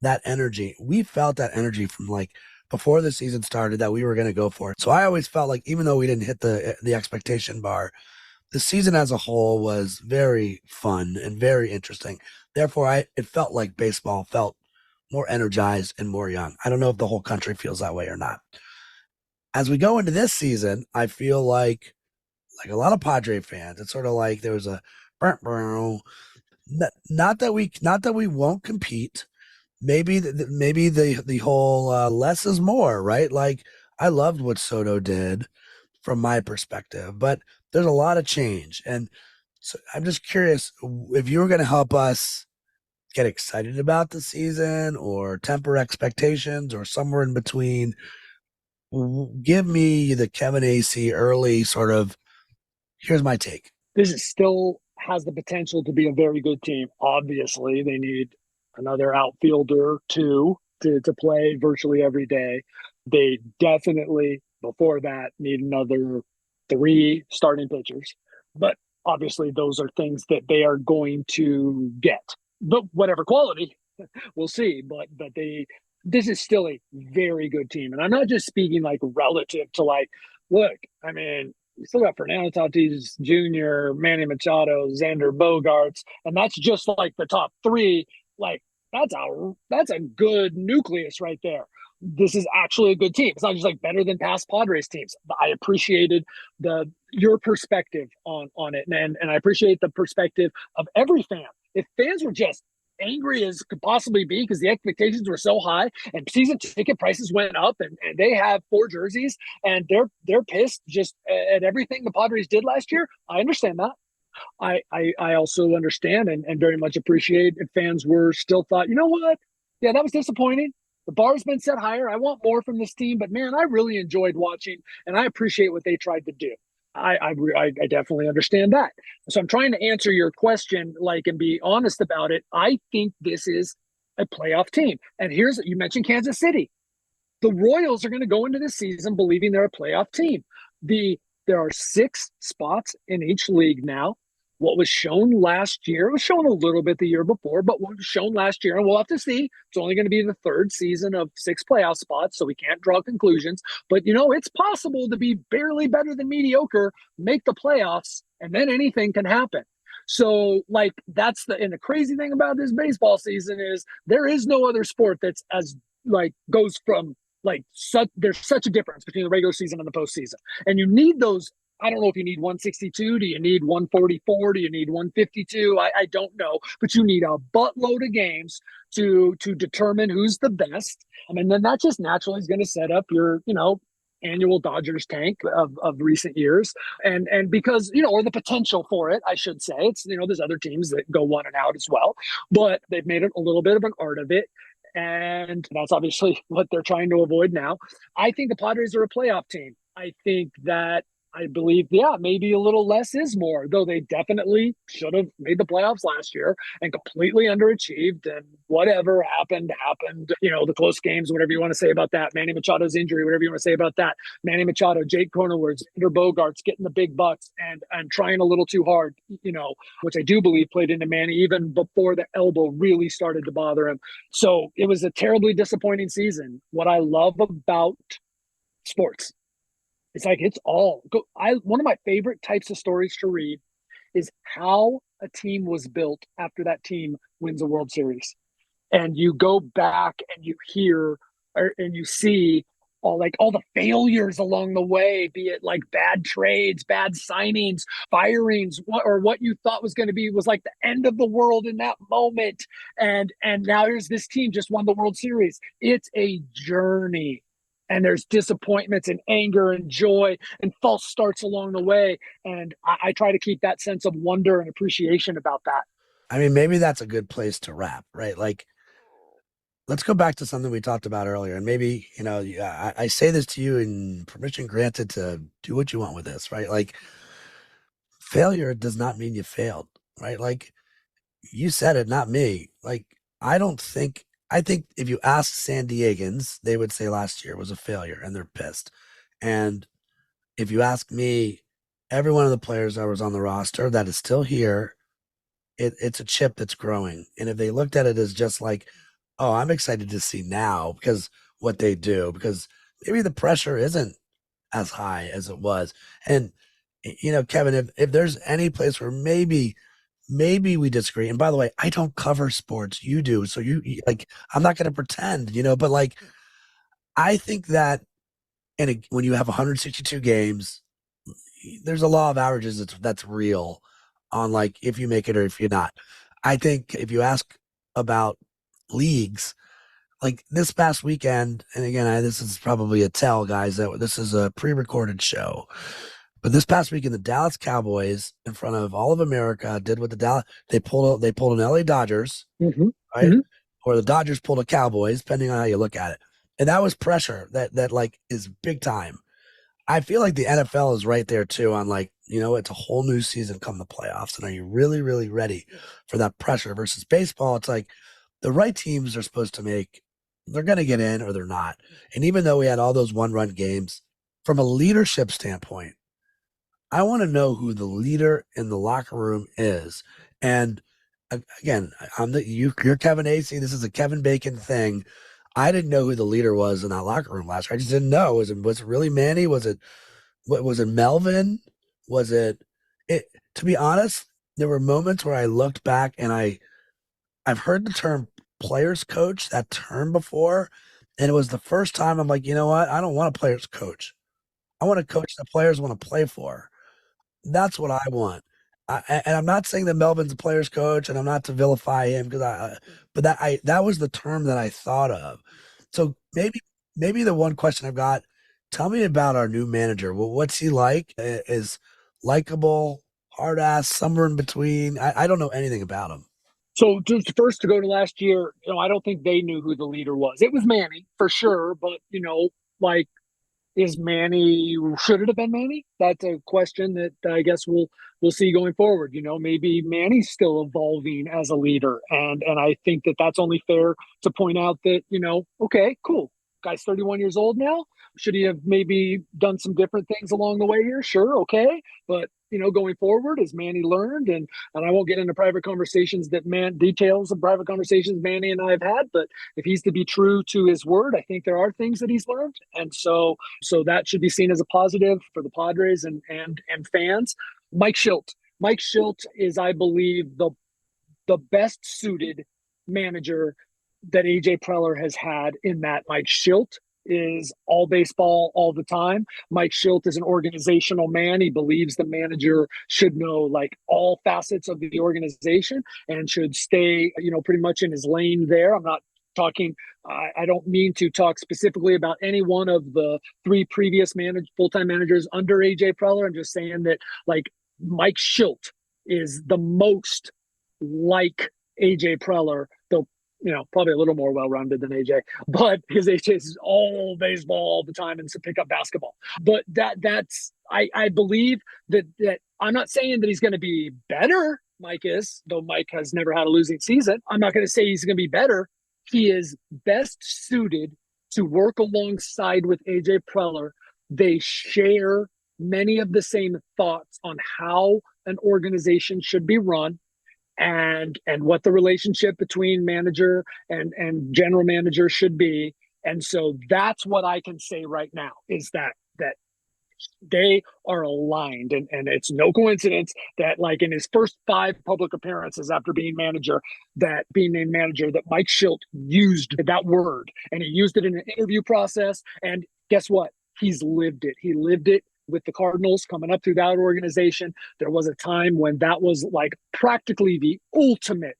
that energy. We felt that energy from like before the season started that we were going to go for it. So I always felt like even though we didn't hit the expectation bar, the season as a whole was very fun and very interesting. Therefore, it felt like baseball felt more energized and more young. I don't know if the whole country feels that way or not. As we go into this season, I feel like a lot of Padre fans, it's sort of like there was a not that we won't compete. Maybe the whole less is more, right? Like, I loved what Soto did from my perspective, but there's a lot of change. And so I'm just curious if you were going to help us get excited about the season or temper expectations or somewhere in between. Give me the Kevin Acee early sort of, here's my take. This is still has the potential to be a very good team. Obviously, they need another outfielder to play virtually every day. They definitely, before that, need another 3 starting pitchers. But obviously, those are things that they are going to get. But whatever quality, we'll see. But this is still a very good team. And I'm not just speaking like relative to like, look, I mean, you still got Fernando Tatis Jr., Manny Machado, Xander Bogaerts, and that's just like the top 3. Like that's a good nucleus right there. This is actually a good team. It's not just like better than past Padres teams. I appreciated your perspective on it, and I appreciate the perspective of every fan. If fans were just angry as could possibly be because the expectations were so high and season ticket prices went up and they have 4 jerseys and they're pissed just at everything the Padres did last year, I understand that. I also understand and very much appreciate if fans were still thought, you know what? Yeah, that was disappointing. The bar's been set higher. I want more from this team, but man, I really enjoyed watching and I appreciate what they tried to do. I definitely understand that. So I'm trying to answer your question, like, and be honest about it. I think this is a playoff team. And you mentioned Kansas City. The Royals are going to go into this season believing they're a playoff team. There are 6 spots in each league now. What was shown last year, it was shown a little bit the year before, but what was shown last year, and we'll have to see. It's only going to be the 3rd season of 6 playoff spots, so we can't draw conclusions. But, it's possible to be barely better than mediocre, make the playoffs, and then anything can happen. So, like, and the crazy thing about this baseball season is there is no other sport that's as, like, goes from, like, there's such a difference between the regular season and the postseason. And you need those. I don't know if you need 162. Do you need 144? Do you need 152? I don't know. But you need a buttload of games to determine who's the best. I mean, then that just naturally is going to set up your, annual Dodgers tank of recent years. And because, or the potential for it, I should say. It's, there's other teams that go 1 and out as well. But they've made it a little bit of an art of it. And that's obviously what they're trying to avoid now. I think the Padres are a playoff team. I believe, maybe a little less is more, though they definitely should have made the playoffs last year and completely underachieved. And whatever happened. The close games, whatever you want to say about that. Manny Machado's injury, whatever you want to say about that. Manny Machado, Jake Cronenworth, Xander Bogaerts getting the big bucks and trying a little too hard, which I do believe played into Manny even before the elbow really started to bother him. So it was a terribly disappointing season. What I love about sports, it's like one of my favorite types of stories to read is how a team was built after that team wins a World Series. And you go back and you hear and you see all the failures along the way, be it like bad trades, bad signings, firings, or what you thought was going to be was like the end of the world in that moment. And now here's this team just won the World Series. It's a journey. And there's disappointments and anger and joy and false starts along the way. And I try to keep that sense of wonder and appreciation about that. I mean, maybe that's a good place to wrap, right? Like, let's go back to something we talked about earlier. And maybe, I say this to you in permission granted to do what you want with this, right? Like, failure does not mean you failed, right? Like, you said it, not me. Like, I think if you ask San Diegans, they would say last year was a failure and they're pissed. And if you ask me, every one of the players that was on the roster that is still here, it's a chip that's growing. And if they looked at it as just like, oh, I'm excited to see now because what they do, because maybe the pressure isn't as high as it was. And, Kevin, if there's any place where maybe we disagree. And by the way, I don't cover sports. You do. So you like, I'm not going to pretend, but like, I think that when you have 162 games, there's a law of averages that's real on like if you make it or if you're not. I think if you ask about leagues, like this past weekend, and again, this is probably a tell, guys, that this is a pre-recorded show. But this past weekend, the Dallas Cowboys, in front of all of America, did what they pulled an LA Dodgers, Mm-hmm. right? Mm-hmm. Or the Dodgers pulled a Cowboys, depending on how you look at it. And that was pressure that like is big time. I feel like the NFL is right there too on like, it's a whole new season come the playoffs. And are you really, really ready for that pressure versus baseball? It's like the right teams are supposed to they're going to get in or they're not. And even though we had all those 1-run games, from a leadership standpoint, I want to know who the leader in the locker room is. And again, you're Kevin Acee. This is a Kevin Bacon thing. I didn't know who the leader was in that locker room last year. I just didn't know. Was it really Manny? Was it Melvin? Was it? To be honest, there were moments where I looked back and I've heard the term players coach, that term before, and it was the first time I'm like, you know what? I don't want a players coach. I want a coach that players want to play for. That's what I want. And I'm not saying that Melvin's a player's coach, and I'm not to vilify him but that was the term that I thought of. So maybe the one question I've got, tell me about our new manager. Well, what's he like? Is likable, hard ass, somewhere in between? I don't know anything about him. So just first to go to last year, I don't think they knew who the leader was. It was Manny for sure, but like, is Manny, should it have been Manny? That's a question that I guess we'll see going forward. Maybe Manny's still evolving as a leader, and I think that that's only fair to point out that okay, cool, guy's 31 years old now. Should he have maybe done some different things along the way here? Sure, okay, but going forward, has Manny learned? And I won't get into private conversations details of private conversations Manny and I have had, but if he's to be true to his word, I think there are things that he's learned, and so that should be seen as a positive for the Padres and fans. Mike Shildt is, I believe, the best suited manager that AJ Preller has had, in that Mike Shildt is all baseball all the time. Mike Shildt is an organizational man. He believes the manager should know like all facets of the organization and should stay, pretty much in his lane there. I'm not talking, I don't mean to talk specifically about any one of the 3 previous full-time managers under AJ Preller. I'm just saying that like Mike Shildt is the most like AJ Preller, though probably a little more well-rounded than AJ, but because AJ is all baseball all the time and to pick up basketball. But that's I believe that I'm not saying that he's going to be better. Mike is, though Mike has never had a losing season. I'm not going to say he's going to be better. He is best suited to work alongside with AJ Preller. They share many of the same thoughts on how an organization should be run, and what the relationship between manager and general manager should be. And so that's what I can say right now, is that they are aligned. And it's no coincidence that like in his first 5 public appearances after being named manager, that Mike Shildt used that word, and he used it in an interview process. And guess what? He's lived it. He lived it with the Cardinals coming up through that organization. There was a time when that was like practically the ultimate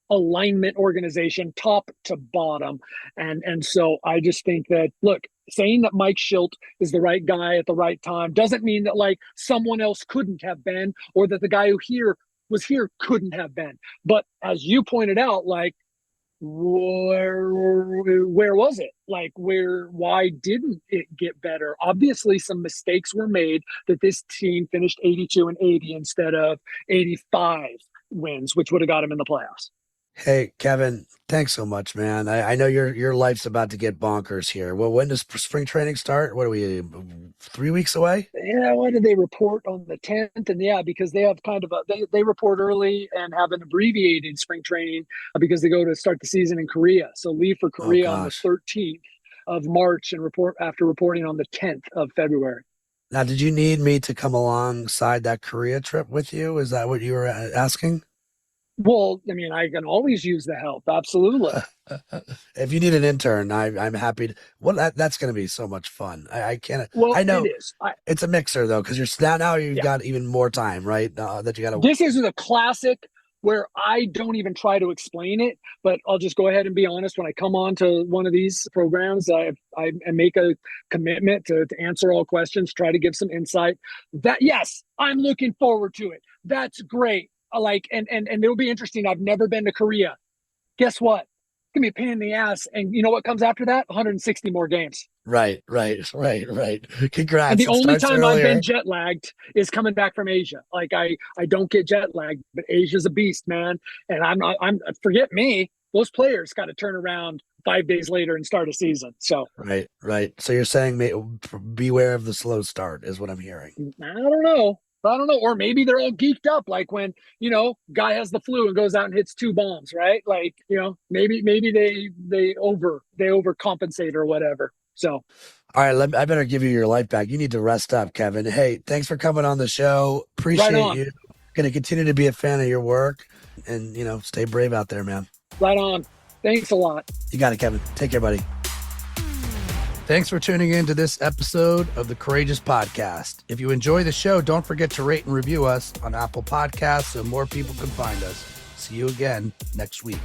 alignment organization, top to bottom. And so I just think that, look, saying that Mike Shildt is the right guy at the right time doesn't mean that like someone else couldn't have been, or that the guy who was here couldn't have been. But as you pointed out, like, where was it? Like, why didn't it get better? Obviously some mistakes were made, that this team finished 82-80 instead of 85 wins, which would have got him in the playoffs. Hey, Kevin, thanks so much, man. I know your life's about to get bonkers here. Well, when does spring training start? What are we, 3 weeks away? Yeah, when did they report on the 10th? And yeah, because they have kind of they report early and have an abbreviated spring training because they go to start the season in Korea. So leave for Korea on the 13th of March and report after reporting on the 10th of February. Now, did you need me to come alongside that Korea trip with you? Is that what you were asking? Well, I mean, I can always use the help. Absolutely. If you need an intern, I'm happy to. Well, that's going to be so much fun. I can't. Well, I know it is. It's a mixer though, because now you've got even more time, right? That you got to. This is a classic where I don't even try to explain it, but I'll just go ahead and be honest. When I come on to one of these programs, I make a commitment to answer all questions, try to give some insight. That, yes, I'm looking forward to it. That's great. And it'll be interesting. I've never been to Korea. Guess what? It's gonna be a pain in the ass. And you know what comes after that? 160 more games. Right. Congrats. And the It only starts time I've earlier. been jet lagged is coming back from Asia. Like I don't get jet lagged, but Asia's a beast, man. And I'm forget me. Those players got to turn around 5 days later and start a season. So Right. So you're saying beware of the slow start is what I'm hearing. I don't know. Or maybe they're all geeked up, like when, guy has the flu and goes out and hits 2 bombs, right? Like, maybe they overcompensate or whatever. So, all right, I better give you your life back. You need to rest up, Kevin. Hey, thanks for coming on the show. Appreciate you. Going to continue to be a fan of your work, and stay brave out there, man. Right on. Thanks a lot. You got it, Kevin. Take care, buddy. Thanks for tuning in to this episode of the Courageous Podcast. If you enjoy the show, don't forget to rate and review us on Apple Podcasts so more people can find us. See you again next week.